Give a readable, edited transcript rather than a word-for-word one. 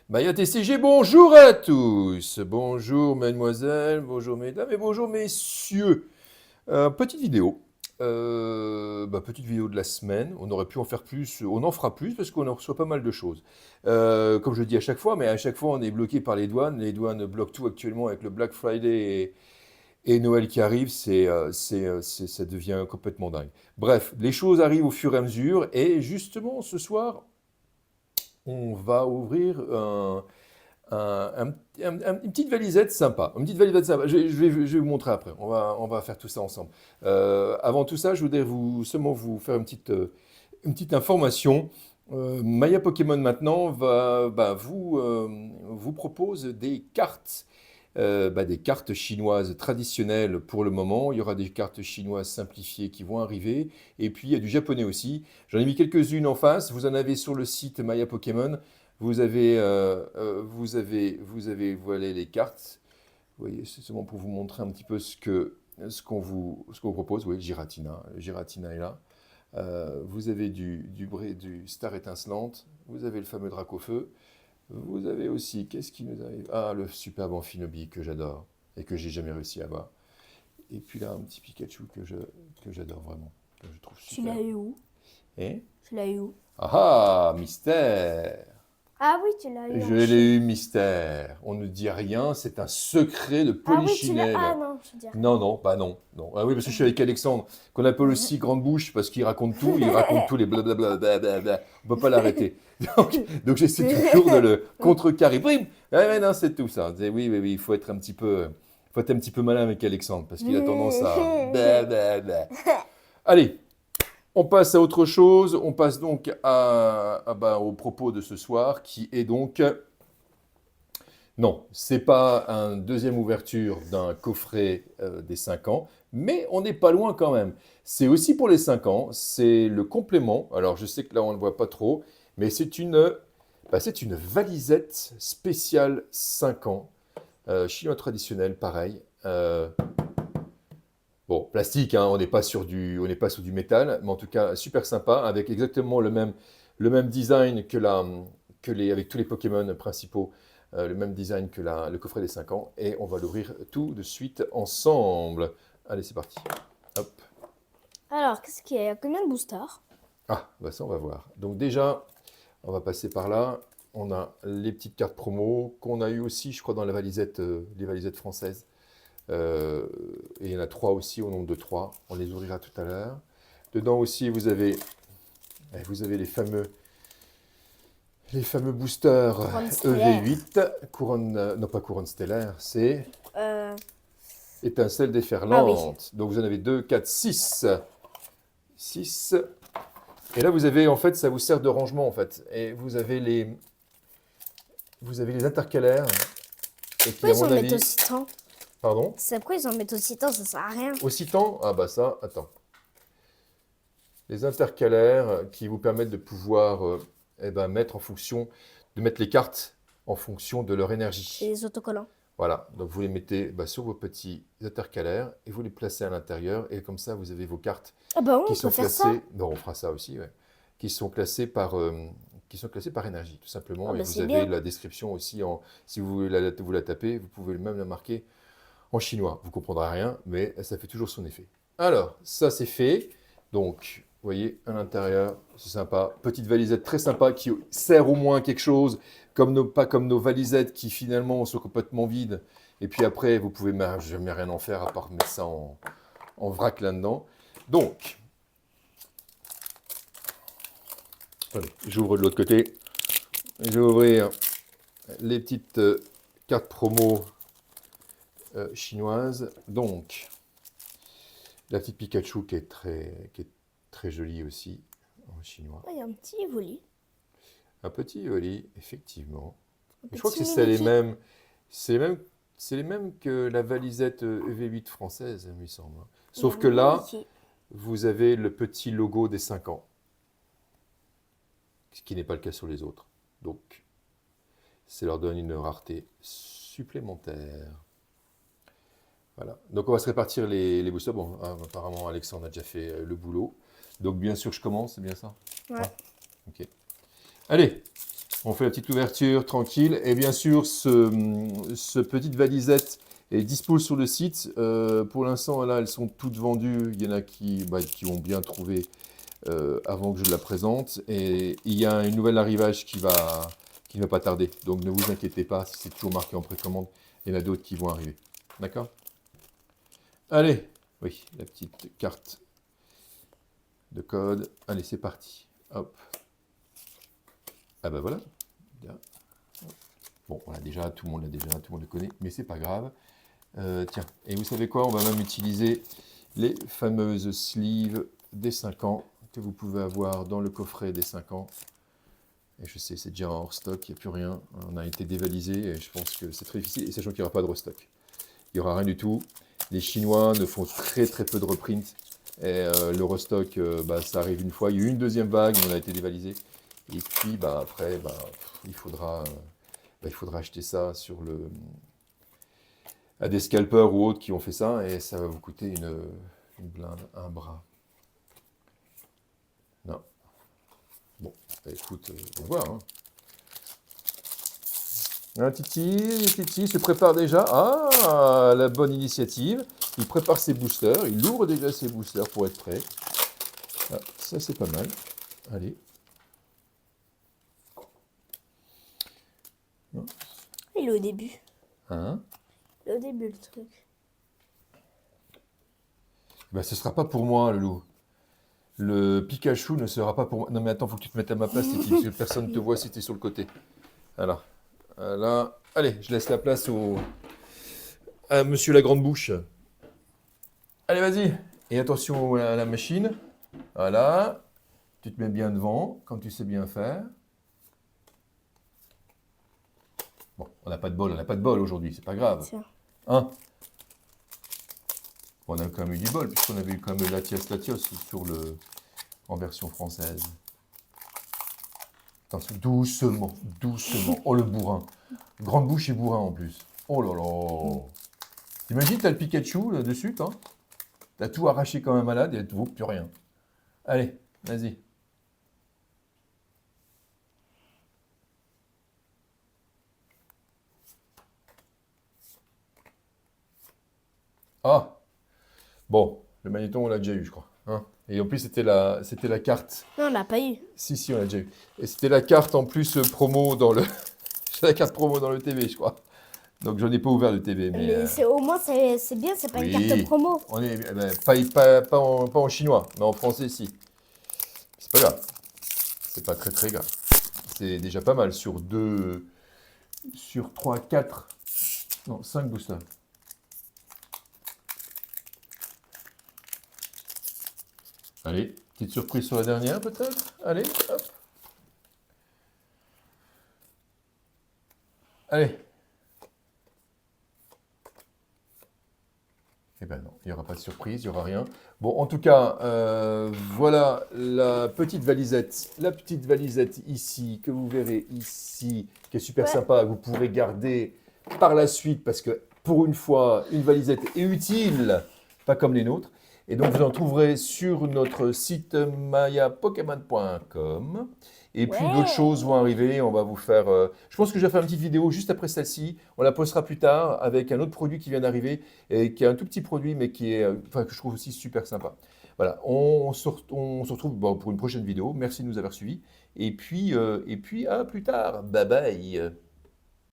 Maya TCG, bonjour à tous. Bonjour mademoiselle, bonjour mesdames et bonjour messieurs. Petite vidéo. Petite vidéo de la semaine. On aurait pu en faire plus, on en fera plus parce qu'on en reçoit pas mal de choses. Comme je le dis à chaque fois, mais à chaque fois on est bloqué par les douanes. Les douanes bloquent tout actuellement avec le Black Friday et Noël qui arrive. Ça devient complètement dingue. Bref, les choses arrivent au fur et à mesure. Et justement, ce soir, on va ouvrir une petite valisette sympa. Une petite valisette sympa. Je vais vous montrer après. On va faire tout ça ensemble. Avant tout ça, je voudrais seulement vous faire une petite information. Maya Pokémon maintenant vous propose des cartes chinoises traditionnelles pour le moment. Il y aura des cartes chinoises simplifiées qui vont arriver. Et puis, il y a du japonais aussi. J'en ai mis quelques-unes en face. Vous en avez sur le site Maya Pokémon. Voilà les cartes. Vous voyez, c'est seulement pour vous montrer un petit peu ce qu'on vous propose. Oui, Giratina. Giratina est là. Vous avez du Star étincelante. Vous avez le fameux Dracofeu. Vous avez aussi, qu'est-ce qui nous arrive? Ah, le superbe Amphinobi que j'adore et que j'ai jamais réussi à avoir. Et puis là, un petit Pikachu que j'adore vraiment, que je trouve Tu super. l'as eu où? Et Tu l'as eu où? ah ah, mystère! Ah oui, tu l'as eu Je en Chine. l'ai eu mystère. On ne dit rien, c'est un secret de Ah oui, tu l'as. Ah Polichinelle. non, je veux dire. Non, non, bah non, non. Ah oui, parce que je suis avec Alexandre, qu'on appelle Mhm. aussi Grande Bouche, parce qu'il raconte tout, il raconte tous les blablabla, blablabla. On peut pas l'arrêter. Donc j'essaie toujours de le contrecarrer. Brim! Ah ouais, non, c'est tout ça. Oui, oui, oui, il faut être un petit peu malin avec Alexandre, parce qu'il a tendance à blablabla. Allez, on passe à autre chose. On passe donc au propos de ce soir, qui est donc non, c'est pas une deuxième ouverture d'un coffret des 5 ans, mais on n'est pas loin quand même. C'est aussi pour les 5 ans, c'est le complément. Alors je sais que là on ne le voit pas trop, mais c'est une valisette spéciale 5 ans, chinois traditionnel, pareil. Bon, plastique, hein, on n'est pas sur du métal, mais en tout cas super sympa, avec exactement le même design avec tous les Pokémon principaux, le même design que le coffret des 5 ans, et on va l'ouvrir tout de suite ensemble. Allez, c'est parti. Hop. Alors, qu'est-ce qu'il y a? Combien de boosters? Ah, bah ça on va voir. Donc déjà, on va passer par là. On a les petites cartes promo qu'on a eu aussi, je crois, dans les valisettes françaises. Et il y en a 3 aussi, au nombre de 3. On les ouvrira tout à l'heure. Dedans aussi, vous avez les fameux boosters Couronne stellaire. EV8, couronne, non pas couronne stellaire, c'est Euh, étincelle Ah oui. déferlante. Donc vous en avez 2, 4, 6. 6. Et là, en fait, ça vous sert de rangement, en fait. Et vous avez les intercalaires, et qui, Pourquoi à ils mon en mettent avis, aussi tant? pardon, C'est pourquoi ils en mettent aussi tant? Ça sert à rien. Occitan, ah bah ça, attends. Les intercalaires qui vous permettent de pouvoir mettre les cartes en fonction de leur C'est énergie. des autocollants. Voilà, donc vous les mettez sur vos petits intercalaires et vous les placez à l'intérieur et comme ça vous avez vos cartes Ah bah oui, qui on peut sont faire ça. classées, non on fera ça aussi, ouais, qui sont classées par énergie tout Ah simplement et bah vous c'est avez bien. la description aussi, si vous voulez vous la tapez, vous pouvez même la marquer en chinois. Vous ne comprendrez rien, mais ça fait toujours son effet. Alors, ça c'est fait. Donc, vous voyez, à l'intérieur, c'est sympa. Petite valisette très sympa qui sert au moins à quelque chose, pas comme nos valisettes qui finalement sont complètement vides. Et puis après, vous pouvez jamais rien en faire à part mettre ça en vrac là-dedans. Donc, allez, j'ouvre de l'autre côté. Je vais ouvrir les petites cartes promo chinoises. Donc, la petite Pikachu qui est très jolie aussi en chinois. Ah, il y a un petit Evoli. Un petit Evoli, effectivement. Un Je crois que petit c'est les Miloki. mêmes. C'est les mêmes que la valisette EV8 française, il me semble. Il y a Sauf un que là, Miloki. vous avez le petit logo des 5 ans, ce qui n'est pas le cas sur les autres. Donc, ça leur donne une rareté supplémentaire. Voilà. Donc, on va se répartir les boosters. Bon, apparemment, Alexandre a déjà fait le boulot. Donc, bien sûr, je commence, c'est bien ça? Ouais. Ouais. Ok. Allez, On fait la petite ouverture tranquille. Et bien sûr, ce petite valisette est dispo sur le site. Pour l'instant, là, elles sont toutes vendues. Il y en a qui ont bien trouvé avant que je la présente. Et il y a un nouvel arrivage qui ne va pas tarder. Donc ne vous inquiétez pas, si c'est toujours marqué en précommande, il y en a d'autres qui vont arriver. D'accord? Allez, oui, la petite carte de code. Allez, c'est parti. Hop. Ah ben voilà. Bien. Bon, voilà, déjà, tout le monde l'a déjà, tout le monde le connaît, mais c'est pas grave. Tiens, et vous savez quoi? On va même utiliser les fameuses sleeves des 5 ans que vous pouvez avoir dans le coffret des 5 ans. Et je sais, c'est déjà hors stock, il n'y a plus rien. On a été dévalisé et je pense que c'est très difficile, et sachant qu'il n'y aura pas de restock. Il n'y aura rien du tout. Les Chinois ne font très très peu de reprints. Et le restock, ça arrive une fois. Il y a eu une deuxième vague, mais on a été dévalisé. Et puis après, il faudra acheter ça à des scalpers ou autres qui ont fait ça. Et ça va vous coûter une blinde, un bras. Non. Bon, écoute, on va voir. Hein. Titi se prépare déjà. Ah, la bonne initiative. Il prépare ses boosters. Il ouvre déjà ses boosters pour être prêt. Ah, ça, c'est pas mal. Allez. Il est au début. Hein? Il est au début, le truc. Ce ne sera pas pour moi, le loup. Le Pikachu ne sera pas pour moi. Non, mais attends, faut que tu te mettes à ma place, Titi, parce que personne ne te voit si tu es sur le côté. Voilà. Là. Allez, je laisse la place à monsieur la grande bouche. Allez, vas-y. Et attention à la machine. Voilà. Tu te mets bien devant, quand tu sais bien faire. Bon, on n'a pas de bol aujourd'hui, c'est pas grave. Tiens. Hein? On a quand même eu du bol, puisqu'on avait eu quand même Latios en version française. Attention, doucement. Oh, le bourrin. Grande bouche et bourrin en plus. Oh là là. T'imagines, t'as le Pikachu là-dessus, toi. T'as tout arraché comme un malade et elle te vaut plus rien. Allez, vas-y. Ah. Bon, le magnéton, on l'a déjà eu, je crois. Hein, et en plus, c'était la carte. Non, on l'a pas eu. Si, on l'a déjà eu. Et c'était la carte en plus promo dans le... C'est la carte promo dans le TV, je crois. Donc, j'en ai pas ouvert le TV, mais... Au moins, c'est bien, c'est pas oui, une carte promo. On est, pas en chinois, mais en français, si. C'est pas grave. C'est pas très très grave. C'est déjà pas mal sur 3, 4, non, 5 boosters. Allez, petite surprise sur la dernière peut-être. Allez, hop. Allez. Eh ben non, il n'y aura pas de surprise, il n'y aura rien. Bon, en tout cas, voilà la petite valisette. La petite valisette ici, que vous verrez ici, qui est super sympa. Vous pourrez garder par la suite, parce que pour une fois, une valisette est utile, pas comme les nôtres. Et donc, vous en trouverez sur notre site mayapokémon.com. Et puis, d'autres choses vont arriver. On va vous faire... je pense que je vais faire une petite vidéo juste après celle-ci. On la postera plus tard avec un autre produit qui vient d'arriver et qui est un tout petit produit, mais qui est, que je trouve aussi super sympa. Voilà, on se retrouve pour une prochaine vidéo. Merci de nous avoir suivis. Et puis à plus tard. Bye bye.